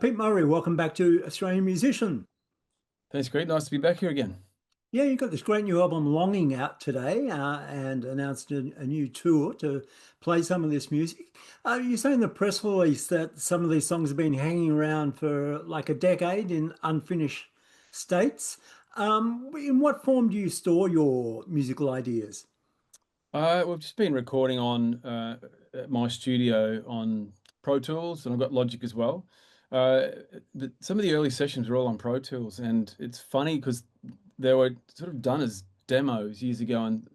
Pete Murray, welcome back to Australian Musician. Thanks, great. Nice to be back here again. Yeah, you got this great new album, Longing, out today, and announced a new tour to play some of this music. You say in the press release that some of these songs have been hanging around for like a decade in unfinished states. In what form do you store your musical ideas? We've just been recording on at my studio on Pro Tools, and I've got Logic as well. Some of the early sessions were all on Pro Tools, and it's funny because they were sort of done as demos years ago, and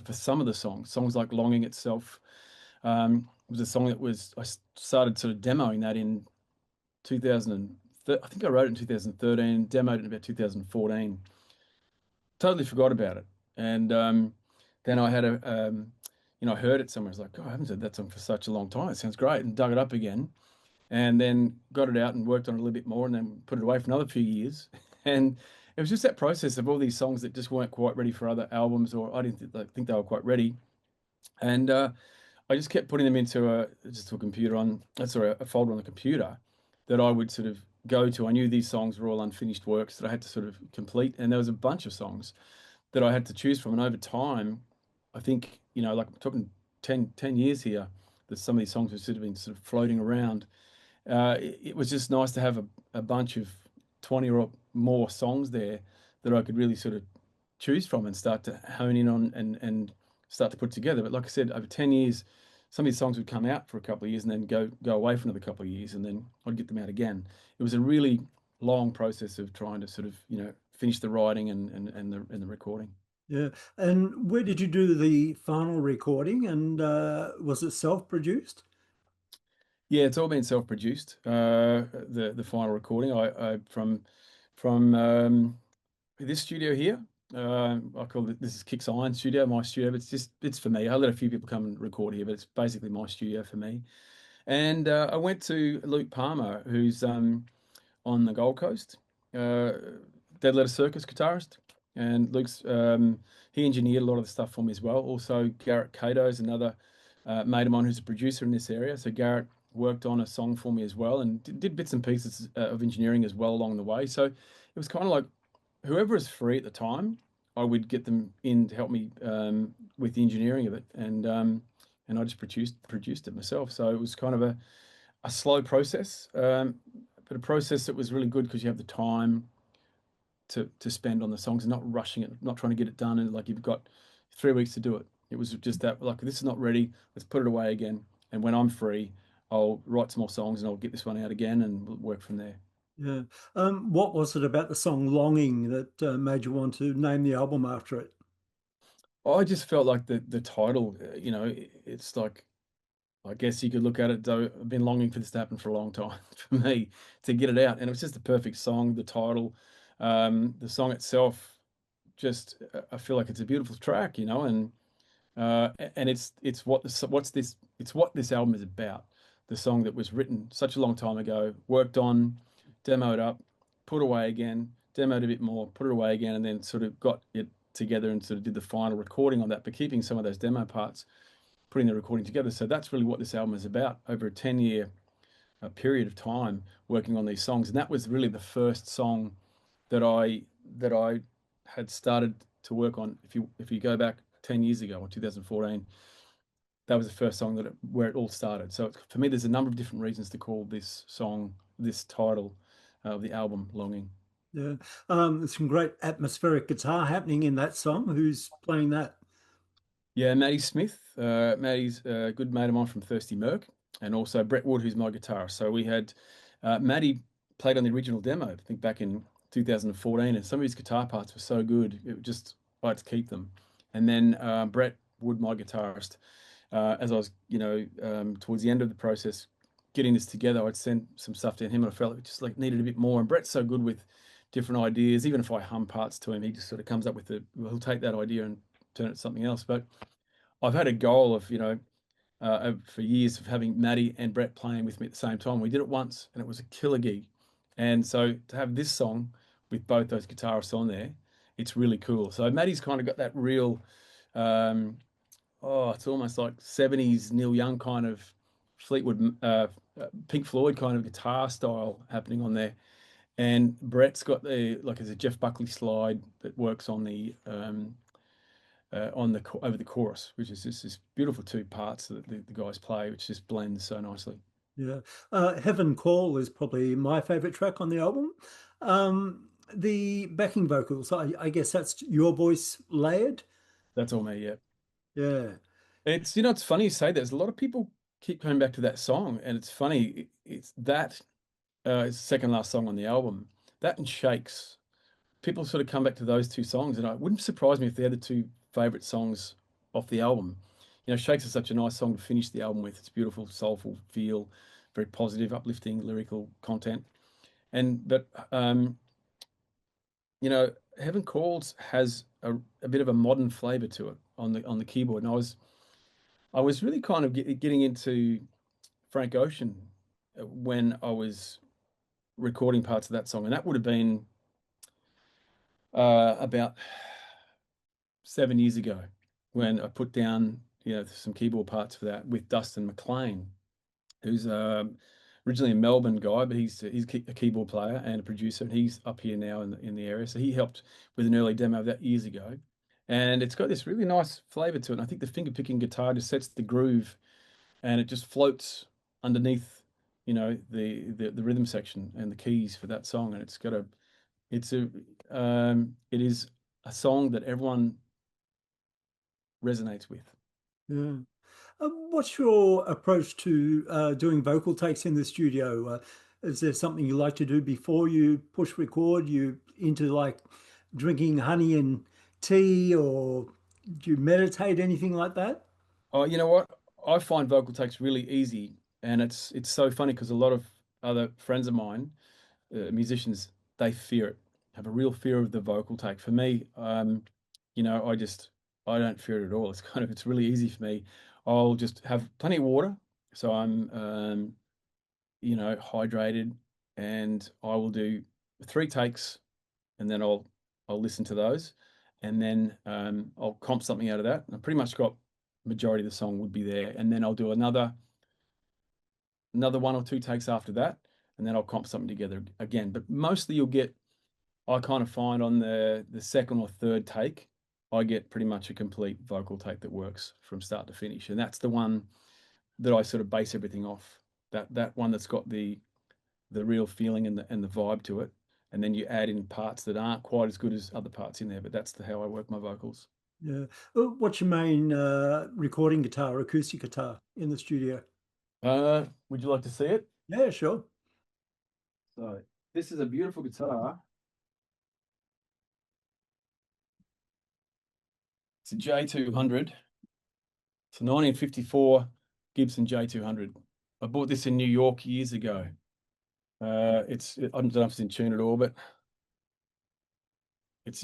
for some of the songs like Longing itself, was a song that I started sort of demoing that in 2000. I think I wrote it in 2013, demoed it in about 2014. Totally forgot about it. And then I had I heard it somewhere. I was like, God, I haven't heard that song for such a long time. It sounds great. And dug it up again. And then got it out and worked on it a little bit more and then put it away for another few years. And it was just that process of all these songs that just weren't quite ready for other albums, or I didn't think they were quite ready. And I just kept putting them into a computer a folder on the computer that I would sort of go to. I knew these songs were all unfinished works that I had to sort of complete. And there was a bunch of songs that I had to choose from. And over time, I think, like I'm talking ten years here, that some of these songs have sort of been sort of floating around. It was just nice to have a bunch of 20 or more songs there that I could really sort of choose from and start to hone in on and start to put together. But like I said, over 10 years, some of these songs would come out for a couple of years and then go away for another couple of years, and then I'd get them out again. It was a really long process of trying to sort of, finish the writing and the recording. Yeah, and where did you do the final recording? And was it self-produced? Yeah, it's all been self-produced. The final recording, I from this studio here. I call it, this is Kick's Iron Studio, my studio. But it's for me. I let a few people come and record here, but it's basically my studio for me. And I went to Luke Palmer, who's on the Gold Coast, uh, Dead Letter Circus guitarist, and Luke's he engineered a lot of the stuff for me as well. Also, Garret Kato is another mate of mine who's a producer in this area. So Garret worked on a song for me as well, and did bits and pieces of engineering as well along the way. So it was kind of like whoever was free at the time, I would get them in to help me with the engineering of it, and I just produced it myself. So it was kind of a slow process, but a process that was really good because you have the time to spend on the songs and not rushing it, not trying to get it done and like you've got 3 weeks to do it. It was just that like this is not ready, let's put it away again. And when I'm free, I'll write some more songs and I'll get this one out again and we'll work from there. Yeah. What was it about the song Longing that made you want to name the album after it? I just felt like the title, it's like I guess you could look at it though. I've been longing for this to happen for a long time for me to get it out, and it was just the perfect song. The title, the song itself, just I feel like it's a beautiful track, and it's what this album is about. The song that was written such a long time ago, worked on, demoed up, put away again, demoed a bit more, put it away again, and then sort of got it together and sort of did the final recording on that, but keeping some of those demo parts, putting the recording together. So that's really what this album is about over a 10-year period of time working on these songs. And that was really the first song that I had started to work on. If you go back 10 years ago or 2014, that was the first song where it all started. So for me, there's a number of different reasons to call this song, this title of the album, Longing. Yeah. There's some great atmospheric guitar happening in that song. Who's playing that? Yeah, Maddie Smith. Maddie's a good mate of mine from Thirsty Merc, and also Brett Wood, who's my guitarist. So we had Maddie played on the original demo, I think back in 2014, and some of his guitar parts were so good, I had to keep them. And then Brett Wood, my guitarist, as I was, towards the end of the process, getting this together, I'd sent some stuff to him, and I felt it just like needed a bit more. And Brett's so good with different ideas. Even if I hum parts to him, he just sort of comes up with he'll take that idea and turn it to something else. But I've had a goal of, for years of having Maddie and Brett playing with me at the same time. We did it once and it was a killer gig. And so to have this song with both those guitarists on there, it's really cool. So Maddie's kind of got that real, it's almost like 70s Neil Young kind of Fleetwood, Pink Floyd kind of guitar style happening on there. And Brett's got the like there's a Jeff Buckley slide that works on the over the chorus, which is just this beautiful two parts that the guys play, which just blends so nicely. Yeah. Heaven Call is probably my favorite track on the album. The backing vocals, I guess that's your voice layered. That's all me, yeah. Yeah. It's it's funny you say that. There's a lot of people keep coming back to that song, and it's funny. It's that it's the second last song on the album. That and Shakes. People sort of come back to those two songs, and it wouldn't surprise me if they're the two favorite songs off the album. Shakes is such a nice song to finish the album with. It's beautiful, soulful feel, very positive, uplifting lyrical content. And but Heaven Calls has a bit of a modern flavor to it on the keyboard. And I was really kind of getting into Frank Ocean when I was recording parts of that song, and that would have been about 7 years ago when I put down some keyboard parts for that with Dustin McLean, who's originally a Melbourne guy, but he's a keyboard player and a producer, and he's up here now in the area. So he helped with an early demo of that years ago, and it's got this really nice flavor to it. And I think the finger picking guitar just sets the groove, and it just floats underneath, the rhythm section and the keys for that song. And it is a song that everyone resonates with. Yeah. What's your approach to doing vocal takes in the studio? Is there something you like to do before you push record? You into like drinking honey and tea, or do you meditate, anything like that? Oh, you know what? I find vocal takes really easy, and it's so funny because a lot of other friends of mine, musicians, they fear it, have a real fear of the vocal take. For me, I don't fear it at all. It's really easy for me. I'll just have plenty of water, so I'm hydrated, and I will do 3 takes, and then I'll listen to those, and then I'll comp something out of that. And I pretty much got majority of the song would be there, and then I'll do another 1 or 2 takes after that, and then I'll comp something together again. But mostly I kind of find on the second or third take, I get pretty much a complete vocal take that works from start to finish, and that's the one that I sort of base everything off. That one that's got the real feeling and the vibe to it, and then you add in parts that aren't quite as good as other parts in there. But that's how I work my vocals. Yeah. What's your main recording guitar, acoustic guitar in the studio? Would you like to see it? Yeah, sure. So this is a beautiful guitar. It's a J200. It's a 1954 Gibson J200. I bought this in New York years ago. I don't know if it's in tune at all, but it's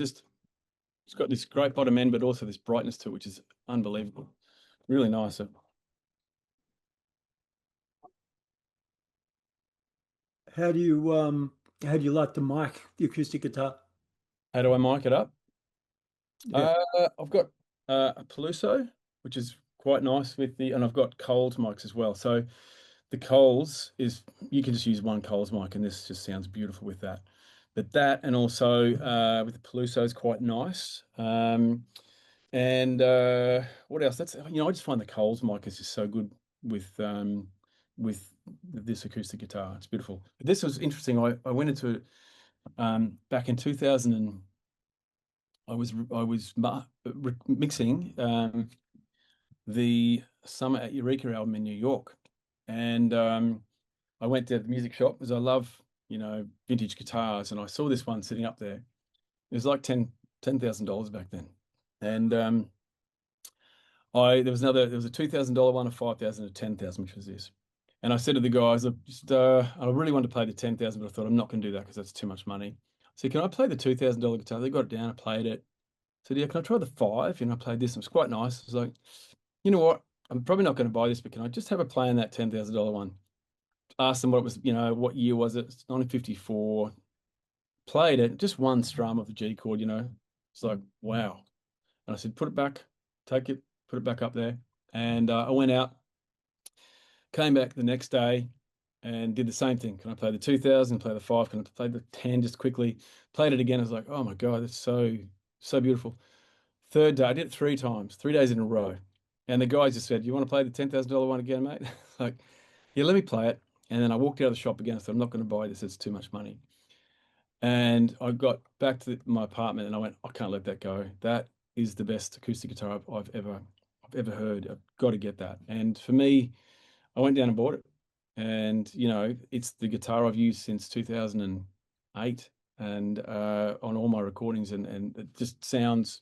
got this great bottom end, but also this brightness to it, which is unbelievable. Really nice. How do you like the mic, the acoustic guitar? How do I mic it up? Yeah. I've got a Peluso, which is quite nice and I've got Coles mics as well. So the Coles is you can just use one Coles mic, and this just sounds beautiful with that. But that and also with the Peluso is quite nice. And what else? I just find the Coles mic is just so good with this acoustic guitar. It's beautiful. This was interesting. I went into back in 2000 and I was mixing the Summer at Eureka album in New York, and I went to the music shop because I love vintage guitars, and I saw this one sitting up there. It was like $10,000 back then, and there was a $2,000 one, a 5,000, a 10,000, which was this. And I said to the guys, I really wanted to play the 10,000, but I thought I'm not going to do that because that's too much money. So can I play the $2,000 guitar? They got it down, I played it. So yeah, can I try the 5? And I played this. And it was quite nice. I was like, you know what? I'm probably not going to buy this, but can I just have a play on that $10,000 one? Asked them what it was, what year was it? It's 1954. Played it, just one strum of the G chord, It's like, wow. And I said, put it back, take it, put it back up there. And I went out, Came back the next day and did the same thing. Can I play the 2000, play the 5, can I play the 10 just quickly? Played it again. I was like, oh my God, that's so beautiful. Third day, I did it 3 times, 3 days in a row. And the guys just said, you want to play the $10,000 one again, mate? Like, yeah, let me play it. And then I walked out of the shop again. I said, I'm not going to buy this. It's too much money. And I got back to my apartment and I went, I can't let that go. That is the best acoustic guitar I've ever heard. I've got to get that. And for me, I went down and bought it. And, it's the guitar I've used since 2008 and on all my recordings, and it just sounds,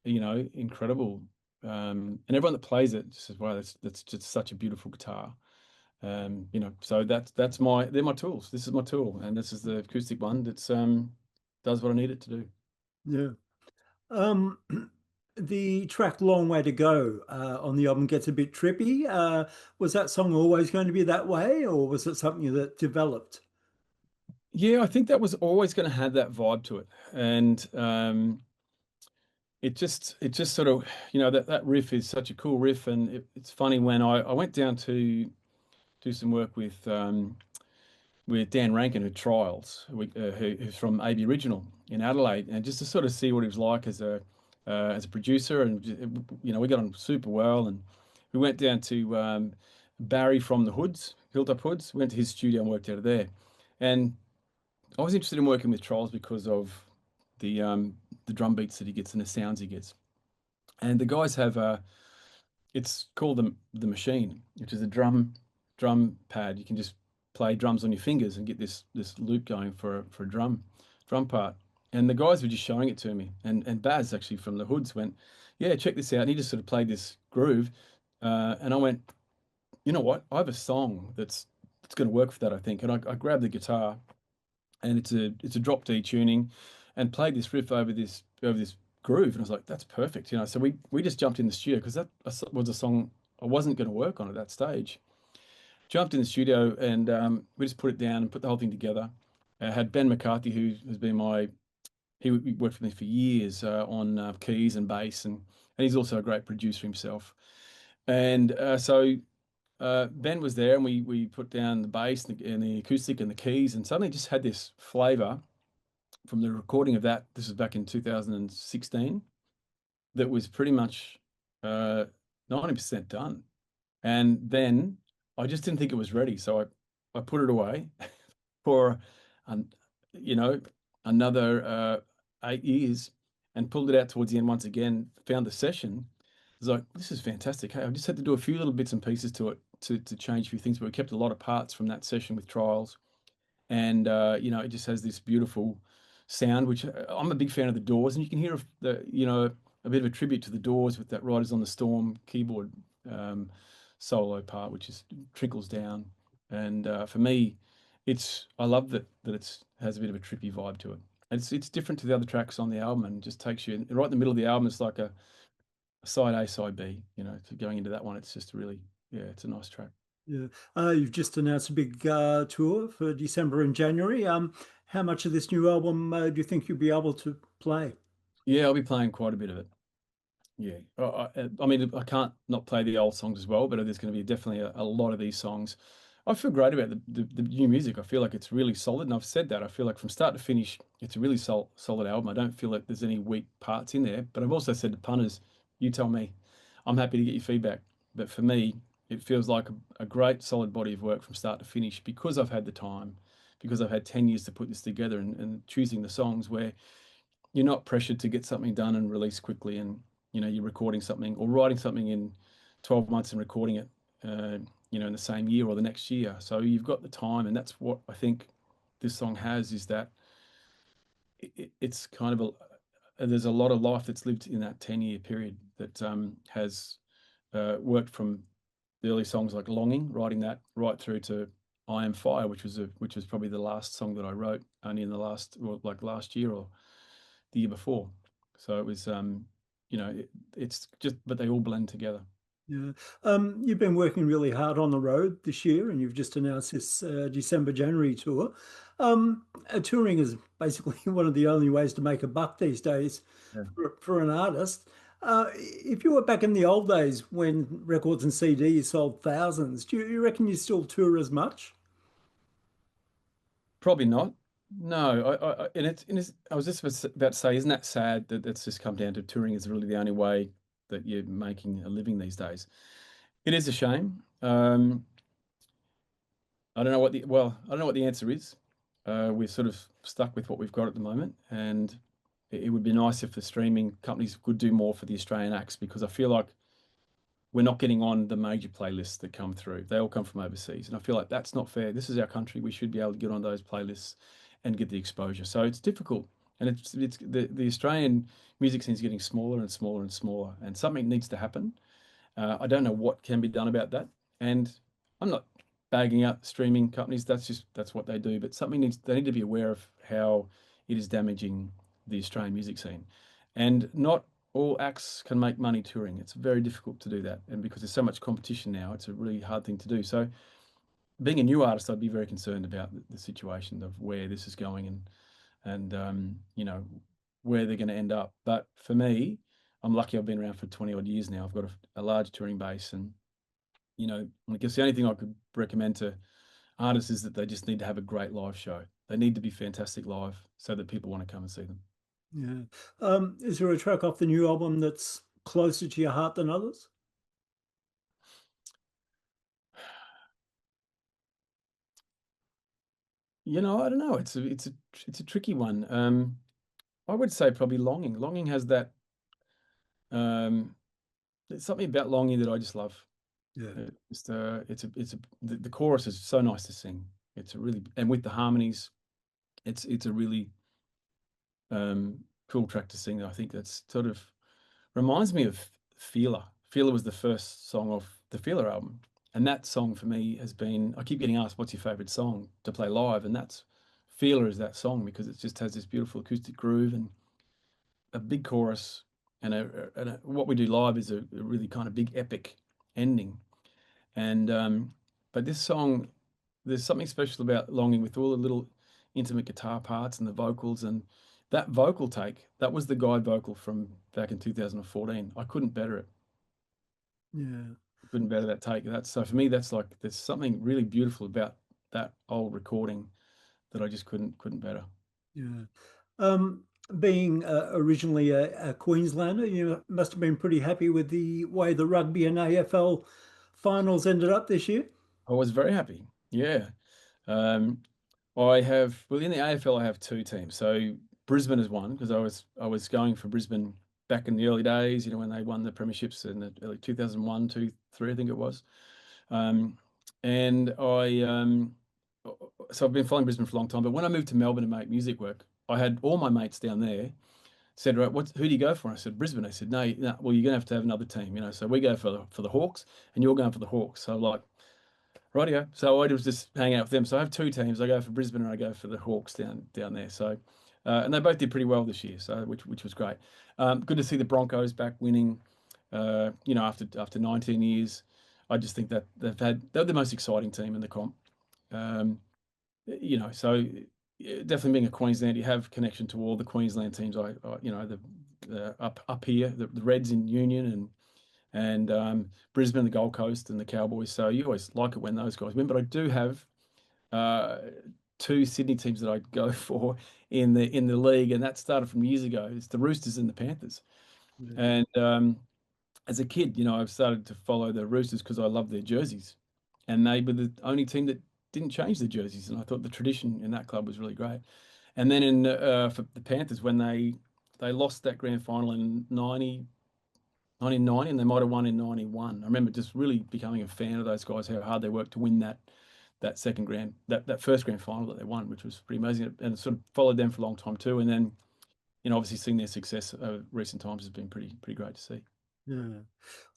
incredible. And everyone that plays it just says, wow, that's just such a beautiful guitar. So they're my tools. This is my tool, and this is the acoustic one that's does what I need it to do. Yeah. Um, the track "Long Way to Go" on the album gets a bit trippy. Was that song always going to be that way, or was it something that developed? Yeah, I think that was always going to have that vibe to it, and it just sort of, that riff is such a cool riff, and it's funny when I went down to do some work with Dan Rankin, who's from AB Original in Adelaide, and just to sort of see what he was like as a producer, and we got on super well, and we went down to Barry from the Hoods, Hilltop Hoods, went to his studio and worked out of there, and I was interested in working with Trials because of the drum beats that he gets and the sounds he gets, and the guys have it's called the machine, which is a drum pad. You can just play drums on your fingers and get this loop going for a drum part. And the guys were just showing it to me. And Baz actually from the Hoods went, yeah, check this out. And he just sort of played this groove. And I went, you know what? I have a song that's going to work for that, I think. And I grabbed the guitar, and it's a drop D tuning, and played this riff over this groove, and I was like, that's perfect. So we just jumped in the studio because that was a song I wasn't going to work on at that stage. Jumped in the studio, and we just put it down and put the whole thing together. I had Ben McCarthy, who has been he worked with me for years on keys and bass, and he's also a great producer himself. And so Ben was there, and we put down the bass and the acoustic and the keys, and suddenly it just had this flavor from the recording of that. This was back in 2016. That was pretty much 90% done. And then I just didn't think it was ready. So I put it away for, um, you know, another 8 years, and pulled it out towards the end once again, found the session. I was like, this is fantastic. Hey, I just had to do a few little bits and pieces to it to change a few things, but we kept a lot of parts from that session with Trials. And it just has this beautiful sound, which I'm a big fan of the Doors, and you can hear a bit of a tribute to the Doors with that Riders on the Storm keyboard um, solo part, which is trickles down. And for me, I love that it's has a bit of a trippy vibe to it. It's different to the other tracks on the album, and just takes you right in the middle of the album. It's like a side A, side B. So going into that one, it's just really, yeah, it's a nice track. Yeah. You've just announced a big tour for December and January. How much of this new album do you think you'll be able to play? Yeah, I'll be playing quite a bit of it. Yeah, I mean, I can't not play the old songs as well, but there's going to be definitely a lot of these songs. I feel great about the new music. I feel like it's really solid, and I've said that. I feel like from start to finish, it's a really solid album. I don't feel like there's any weak parts in there, but I've also said to punters, you tell me. I'm happy to get your feedback. But for me, it feels like a great solid body of work from start to finish because I've had the time, because I've had 10 years to put this together, and choosing the songs where you're not pressured to get something done and release quickly, and you're recording something or writing something in 12 months and recording it in the same year or the next year. So you've got the time, and that's what I think this song has, is that it's kind of there's a lot of life that's lived in that 10-year period that has worked from the early songs like Longing, writing that right through to I Am Fire, which was probably the last song that I wrote only in the last year or the year before. So it was, it's just, but they all blend together. Yeah. You've been working really hard on the road this year, and you've just announced this December, January tour. Touring is basically one of the only ways to make a buck these days Yeah. for an artist. If you were back in the old days when records and CDs sold thousands, do you reckon you still tour as much? Probably not. No, I was just about to say, isn't that sad that it's just come down to touring is really the only way that you're making a living these days? It is a shame. I don't know what I don't know what the answer is. We're sort of stuck with what we've got at the moment, and it would be nice if the streaming companies could do more for the Australian acts because I feel like we're not getting on the major playlists that come through. They all come from overseas, and I feel like that's not fair. This is our country. We should be able to get on those playlists and get the exposure. So it's difficult, and it's the Australian music scene is getting smaller and smaller and smaller, and something needs to happen. I don't know what can be done about that, and I'm not bagging out streaming companies. That's what they do. But they need to be aware of how it is damaging the Australian music scene, and not all acts can make money touring. It's very difficult to do that, and because there's so much competition now, it's a really hard thing to do. So, being a new artist, I'd be very concerned about the situation of where this is going and where they're going to end up. But for me, I'm lucky I've been around for 20 odd years now. I've got a large touring base, and I guess the only thing I could recommend to artists is that they just need to have a great live show. They need to be fantastic live so that people want to come and see them. Yeah. Is there a track off the new album that's closer to your heart than others? I don't know. It's a tricky one. I would say probably Longing. Longing has that. There's something about Longing that I just love. Yeah. The chorus is so nice to sing. It's a really and with the harmonies, it's a really cool track to sing. I think that's sort of reminds me of Feeler. Feeler was the first song off the Feeler album. And that song for me has been, I keep getting asked, what's your favorite song to play live? And that's Feeler is that song because it just has this beautiful acoustic groove and a big chorus. What we do live is a really kind of big epic ending. And, but this song, there's something special about Longing with all the little intimate guitar parts and the vocals and that vocal take, that was the guide vocal from back in 2014. I couldn't better it. Yeah. Couldn't better that take. That's so for me, that's like there's something really beautiful about that old recording that I just couldn't better. Yeah. Um, Being originally a Queenslander, you must have been pretty happy with the way the rugby and AFL finals ended up this year. I was very happy. Yeah. Um, well in the AFL I have two teams. So Brisbane is one because I was going for Brisbane back in the early days, when they won the premierships in the early 2001, 2, 3, I think it was. Um, and I so I've been following Brisbane for a long time. But when I moved to Melbourne to make music work, I had all my mates down there said, right, who do you go for? I said, Brisbane. I said, no, no, well, you're gonna have to have another team, So we go for the Hawks, and you're going for the Hawks. So like, rightio. So I was just hanging out with them. So I have two teams. I go for Brisbane and I go for the Hawks down there. So, and they both did pretty well this year. So which was great. Good to see the Broncos back winning. After 19 years, I just think that they're the most exciting team in the comp. Um, so definitely being a Queensland, you have connection to all the Queensland teams. The up here, the Reds in Union and Brisbane, the Gold Coast, and the Cowboys. So you always like it when those guys win. But I do have uh, two Sydney teams that I go for in the league, and that started from years ago. It's the Roosters and the Panthers. Yeah. And as a kid, I've started to follow the Roosters because I love their jerseys, and they were the only team that didn't change the jerseys, and I thought the tradition in that club was really great. And then for the Panthers, when they lost that grand final in 1990, and they might have won in 91. I remember just really becoming a fan of those guys, how hard they worked to win that first grand final that they won, which was pretty amazing, and sort of followed them for a long time too. And then, obviously seeing their success over recent times has been pretty great to see. Yeah.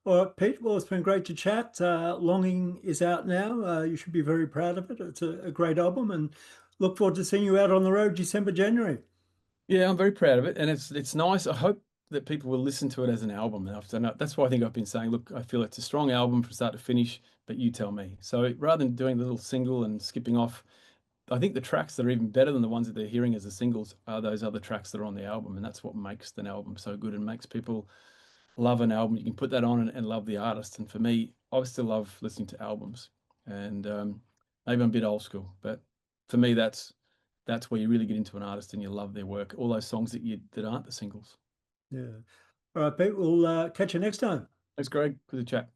All right, Pete. Well, it's been great to chat. Longing is out now. You should be very proud of it. It's a great album, and look forward to seeing you out on the road December, January. Yeah, I'm very proud of it, and it's nice. I hope that people will listen to it as an album. And that's why I think I've been saying, look, I feel it's a strong album from start to finish, but you tell me. So rather than doing the little single and skipping off, I think the tracks that are even better than the ones that they're hearing as the singles are those other tracks that are on the album, and that's what makes an album so good and makes people love an album, you can put that on and love the artist. And for me, I still love listening to albums. And maybe I'm a bit old school, but for me, that's where you really get into an artist and you love their work. All those songs that aren't the singles. Yeah. All right, Pete, we'll catch you next time. Thanks, Greg. Good to chat.